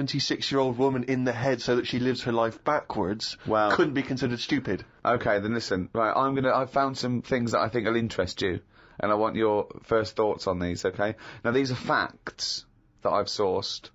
76-year-old woman in the head so that she lives her life backwards couldn't be considered stupid. Okay, then listen. Right, I've found some things that I think will interest you, and I want your first thoughts on these, okay? Now, these are facts that I've sourced,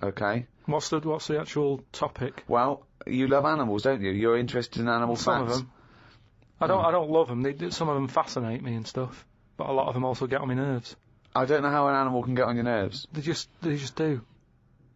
okay? What's the actual topic? Well, you love animals, don't you? You're interested in animal facts. Some of them. I don't love them. Some of them fascinate me and stuff, but a lot of them also get on my nerves. I don't know how an animal can get on your nerves. They just do.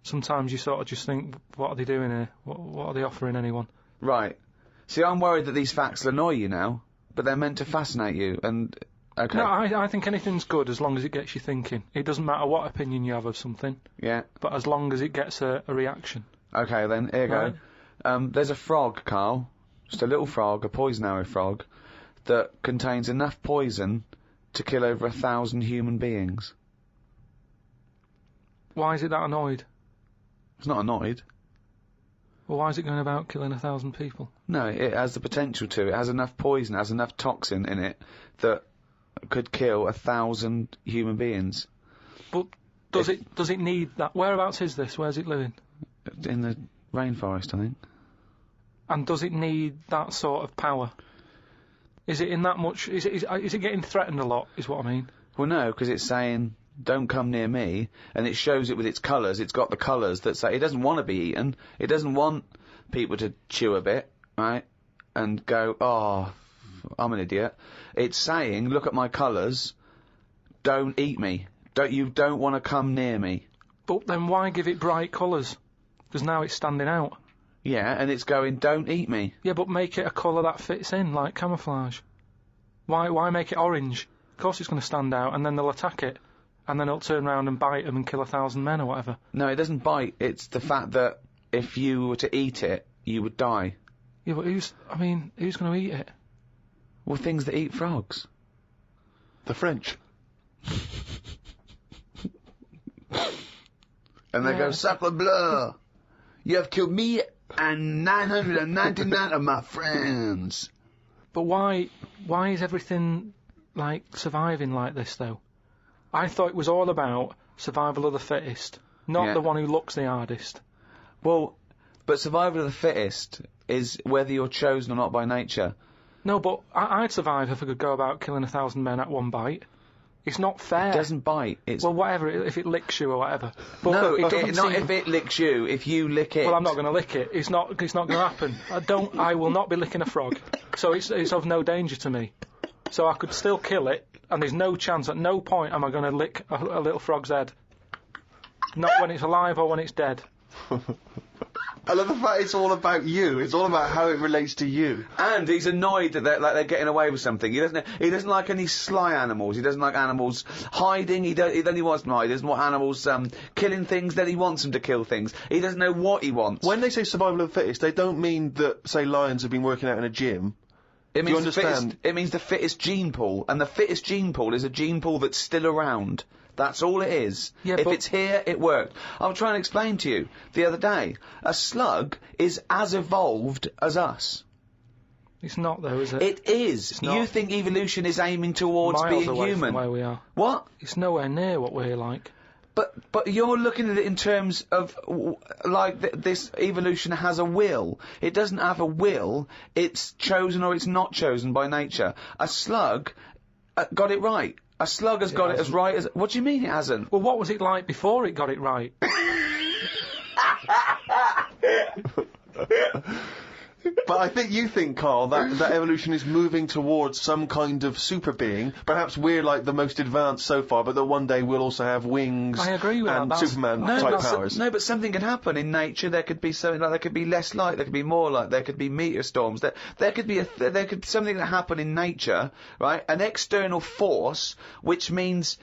Sometimes you sort of just think, what are they doing here? What are they offering anyone? Right. See, I'm worried that these facts will annoy you now, but they're meant to fascinate you, and... Okay. No, I think anything's good as long as it gets you thinking. It doesn't matter what opinion you have of something. Yeah. But as long as it gets a reaction. Okay, then, here you go. There's a frog, Carl, just a little frog, a poison arrow frog, that contains enough poison to kill over 1,000 human beings. Why is it that annoyed? It's not annoyed. Well, why is it going about killing 1,000 people? No, it has the potential to. It has enough poison, it has enough toxin in it that could kill 1,000 human beings. But does it need that? Whereabouts is this? Where's it living? In the rainforest, I think. And does it need that sort of power? Is it in that much? Is it getting threatened a lot? Is what I mean. Well, no, because it's saying, don't come near me, and it shows it with its colours. It's got the colours that say it doesn't want to be eaten. It doesn't want people to chew a bit, right, and go, oh, I'm an idiot. It's saying, look at my colours, don't eat me. You don't want to come near me. But then why give it bright colours? Because now it's standing out. Yeah, and it's going, don't eat me. Yeah, but make it a colour that fits in, like camouflage. Why make it orange? Of course it's going to stand out, and then they'll attack it. And then it'll turn around and bite them and kill 1,000 men or whatever. No, it doesn't bite. It's the fact that if you were to eat it, you would die. Yeah, but who's going to eat it? Well, things that eat frogs. The French. And they go, sacre bleu! You have killed me and 999 of my friends. But why is everything, like, surviving like this, though? I thought it was all about survival of the fittest, not the one who looks the hardest. Well, but survival of the fittest is whether you're chosen or not by nature. No, but I'd survive if I could go about killing 1,000 men at one bite. It's not fair. It doesn't bite. It's well, whatever, if it licks you or whatever. But no, not if it licks you, if you lick it. Well, I'm not going to lick it. It's not going to happen. I will not be licking a frog. So it's of no danger to me. So I could still kill it, and there's no chance, at no point am I going to lick a little frog's head. Not when it's alive or when it's dead. I love the fact it's all about you. It's all about how it relates to you. And he's annoyed that they're getting away with something. He doesn't like any sly animals. He doesn't like animals hiding. He wants them hide. He doesn't want animals killing things. Then he wants them to kill things. He doesn't know what he wants. When they say survival of the fittest, they don't mean that, say, lions have been working out in a gym. It means the fittest gene pool, and the fittest gene pool is a gene pool that's still around. That's all it is. Yeah, if it's here, it worked. I'm trying to explain to you the other day. A slug is as evolved as us. It's not, though, is it? It is. It's not. You think evolution is aiming towards Miles being away human? From where we are. What? It's nowhere near what we're like. But you're looking at it in terms of, this evolution has a will. It doesn't have a will. It's chosen or it's not chosen by nature. A slug got it right. A slug has got it as right as... What do you mean it hasn't? Well, what was it like before it got it right? But I think you think, Carl, that evolution is moving towards some kind of super being. Perhaps we're like the most advanced so far, but that one day we'll also have wings. I agree with and that. Superman type powers. No, but something can happen in nature. There could be something like, there could be less light, there could be more light, there could be meteor storms. There could be something that happen in nature, right? An external force, which means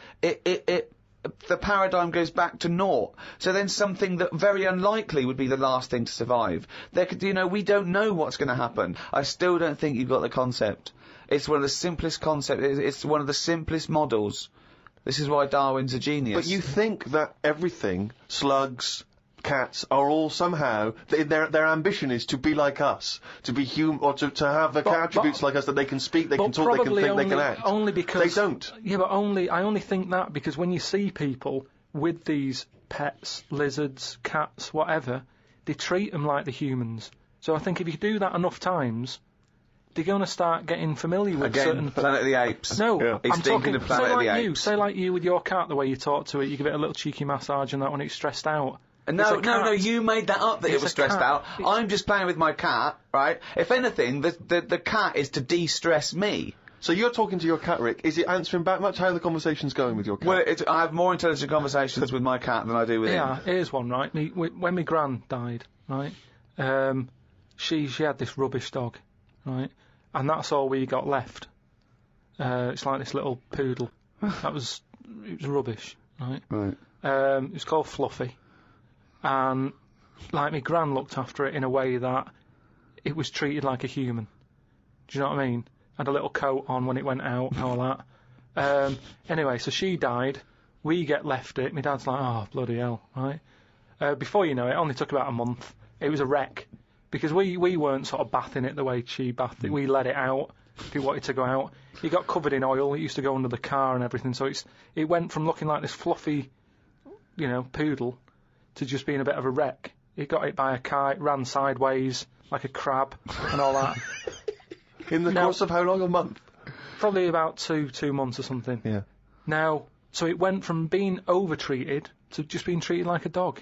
the paradigm goes back to naught. So then something that very unlikely would be the last thing to survive. We don't know what's going to happen. I still don't think you've got the concept. It's one of the simplest concepts. It's one of the simplest models. This is why Darwin's a genius. But you think that everything, slugs, cats, are all somehow, their ambition is to be like us, to be human, or to have the attributes like us, that they can speak, they can talk, they can think, they can act. Only because they don't. Yeah, but I only think that because when you see people with these pets, lizards, cats, whatever, they treat them like the humans. So I think if you do that enough times, they're going to start getting familiar with certain... Planet of the Apes. No, Yeah. He's I'm thinking talking... of Planet of the Apes. Say like you with your cat, the way you talk to it, you give it a little cheeky massage and that when it's stressed out. No, you made that up that it It's was a stressed cat. out. I'm just playing with my cat, right? If anything, the cat is to de-stress me. So you're talking to your cat, Rick. Is it answering back much? How are the conversations going with your cat? Well, I have more intelligent conversations with my cat than I do with him. Yeah, here's one, right? When my gran died, right, she had this rubbish dog, right, and that's all we got left. It's like this little poodle. It was rubbish, right? Right. It was called Fluffy, and like my gran looked after it in a way that it was treated like a human. Do you know what I mean? Had a little coat on when it went out and all that. Anyway, so she died. We get left it. My dad's like, oh, bloody hell, right? Before you know it, only took about a month. It was a wreck. Because we weren't sort of bathing it the way she bathed it. We let it out if it wanted to go out. It got covered in oil. It used to go under the car and everything. So it went from looking like this fluffy, poodle to just being a bit of a wreck. It got hit by a car. It ran sideways like a crab and all that. In the course of how long? A month? Probably about two months or something. Yeah. Now, so it went from being over-treated to just being treated like a dog.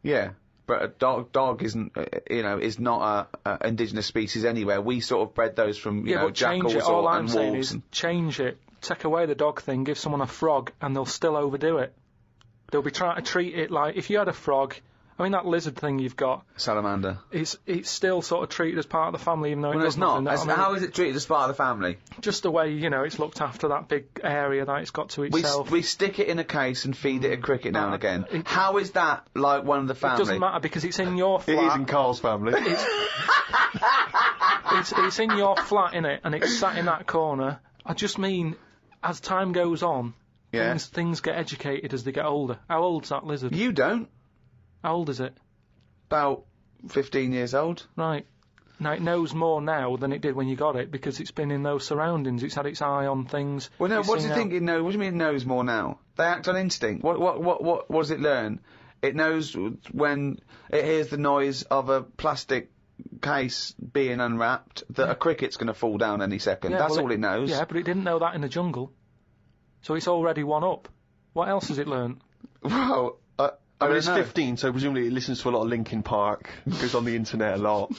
Yeah, but a dog isn't, is not a indigenous species anywhere. We sort of bred those from, but change jackals it. All I'm and saying wolves. is change it. Take away the dog thing, give someone a frog, and they'll still overdo it. They'll be trying to treat it like, if you had a frog, I mean, that lizard thing you've got, Salamander. it's still sort of treated as part of the family, even though it does it's not. nothing. How is it treated as part of the family? Just the way, it's looked after, that big area that it's got to itself. We stick it in a case and feed it a cricket now and again. How is that like one of the family? It doesn't matter because it's in your flat. It is in Carl's family. It's in your flat, innit? And it's sat in that corner. I just mean, as time goes on, things get educated as they get older. How old's that lizard? You don't. How old is it? About 15 years old. Right. Now, it knows more now than it did when you got it because it's been in those surroundings. It's had its eye on things. Well, no, what do you think it knows? What do you mean it knows more now? They act on instinct. What does it learn? It knows when it hears the noise of a plastic case being unwrapped that a cricket's going to fall down any second. Yeah, That's all it knows. Yeah, but it didn't know that in the jungle. So it's already one up. What else has it learned? Well, I mean, it's know. 15, so presumably it listens to a lot of Linkin Park, goes on the internet a lot.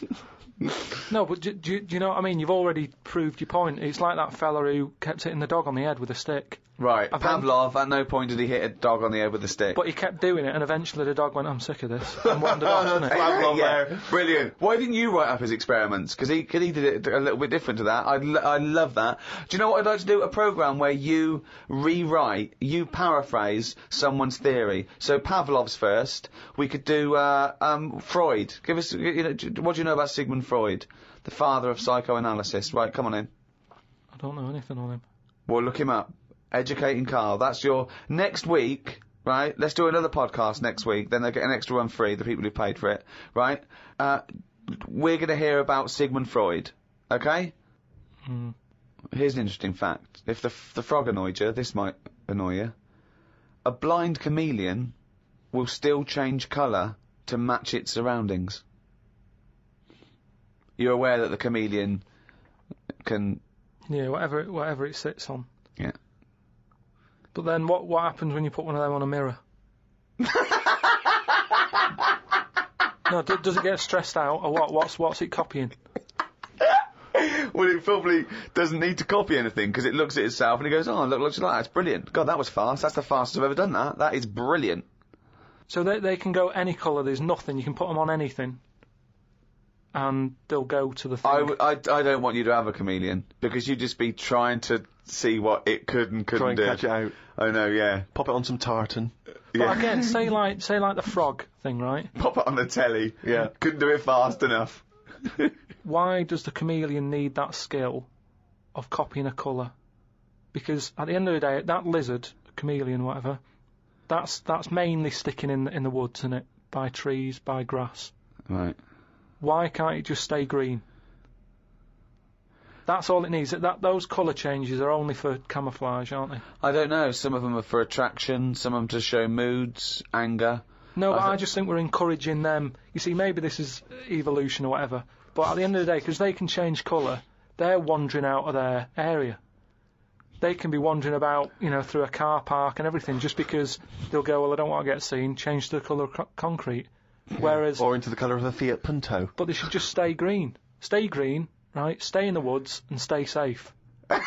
No, but do you know what I mean? You've already proved your point. It's like that fella who kept hitting the dog on the head with a stick. Right, Pavlov, at no point did he hit a dog on the head with a stick. But he kept doing it, and eventually the dog went, I'm sick of this, and wandered off, didn't it? Pavlov Yeah, there. brilliant. Why didn't you write up his experiments? Because he did it a little bit different to that. I love that. Do you know what I'd like to do? A programme where you paraphrase someone's theory. So Pavlov's first. We could do Freud. Give us, what do you know about Sigmund Freud, the father of psychoanalysis? Right, come on in. I don't know anything on him. Well, look him up. Educating Carl. That's your next week, right? Let's do another podcast next week. Then they get an extra one free, the people who paid for it, right? We're going to hear about Sigmund Freud, okay? Here's an interesting fact. If the frog annoyed you, this might annoy you. A blind chameleon will still change colour to match its surroundings. You're aware that the chameleon can... Yeah, whatever it sits on. Yeah. But then what happens when you put one of them on a mirror? No, does it get stressed out, or what? What's it copying? Well, it probably doesn't need to copy anything, because it looks at itself and it goes, oh, looks like that. It's brilliant. God, that was fast. That's the fastest I've ever done that. That is brilliant. So they can go any colour, there's nothing, you can put them on anything, and they'll go to the thing. I don't want you to have a chameleon, because you'd just be trying to see what it could and couldn't Try and do. catch it out. I know, yeah. Pop it on some tartan. But again, say like the frog thing, right? Pop it on the telly. Yeah. Couldn't do it fast enough. Why does the chameleon need that skill of copying a colour? Because at the end of the day, that lizard, chameleon, whatever, that's mainly sticking in the woods, isn't it? By trees, by grass. Right. Why can't it just stay green? That's all it needs. Those colour changes are only for camouflage, aren't they? I don't know. Some of them are for attraction, some of them to show moods, anger. No, but I just think we're encouraging them. You see, maybe this is evolution or whatever, but at the end of the day, because they can change colour, they're wandering out of their area. They can be wandering about, through a car park and everything, just because they'll go, well, I don't want to get seen, change to the colour of concrete. Whereas... Or into the colour of a Fiat Punto. But they should just stay green. Stay green, right? Stay in the woods and stay safe. I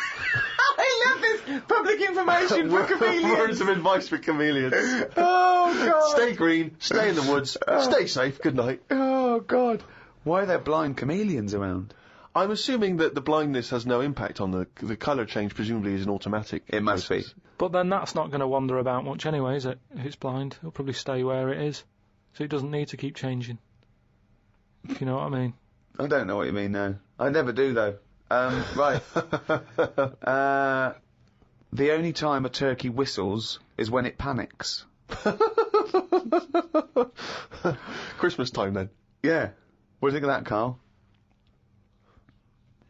love this public information for chameleons. Words of advice for chameleons. Oh, God. Stay green, stay in the woods, stay safe, good night. Oh, God. Why are there blind chameleons around? I'm assuming that the blindness has no impact on the colour change, presumably is an automatic. It must be. But then that's not going to wander about much anyway, is it? If it's blind, it'll probably stay where it is. So it doesn't need to keep changing. If you know what I mean. I don't know what you mean now. I never do, though. Right. The only time a turkey whistles is when it panics. Christmas time, then. Yeah. What do you think of that, Carl?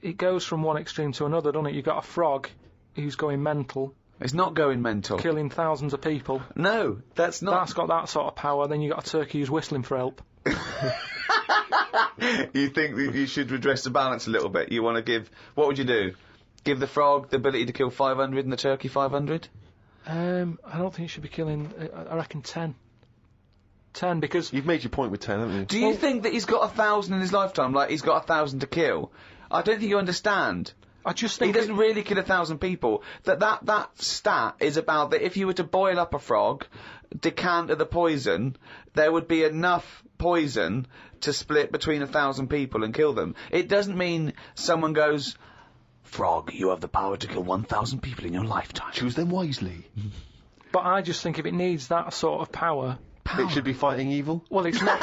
It goes from one extreme to another, doesn't it? You've got a frog who's going mental. It's not going mental. Killing thousands of people. No, that's not. That's got that sort of power. Then you've got a turkey who's whistling for help. You think that you should redress the balance a little bit? You want to give... What would you do? Give the frog the ability to kill 500 and the turkey 500? I don't think it should be killing... I reckon 10. 10, because... You've made your point with 10, haven't you? Do you think that he's got 1,000 in his lifetime, like he's got 1,000 to kill? I don't think you understand. I just think... He doesn't really kill 1,000 people. That stat is about that if you were to boil up a frog, decant the poison, there would be enough poison to split between 1,000 people and kill them. It doesn't mean someone goes, frog, you have the power to kill 1,000 people in your lifetime. Choose them wisely. But I just think if it needs that sort of power... It should be fighting evil? Well, it's not...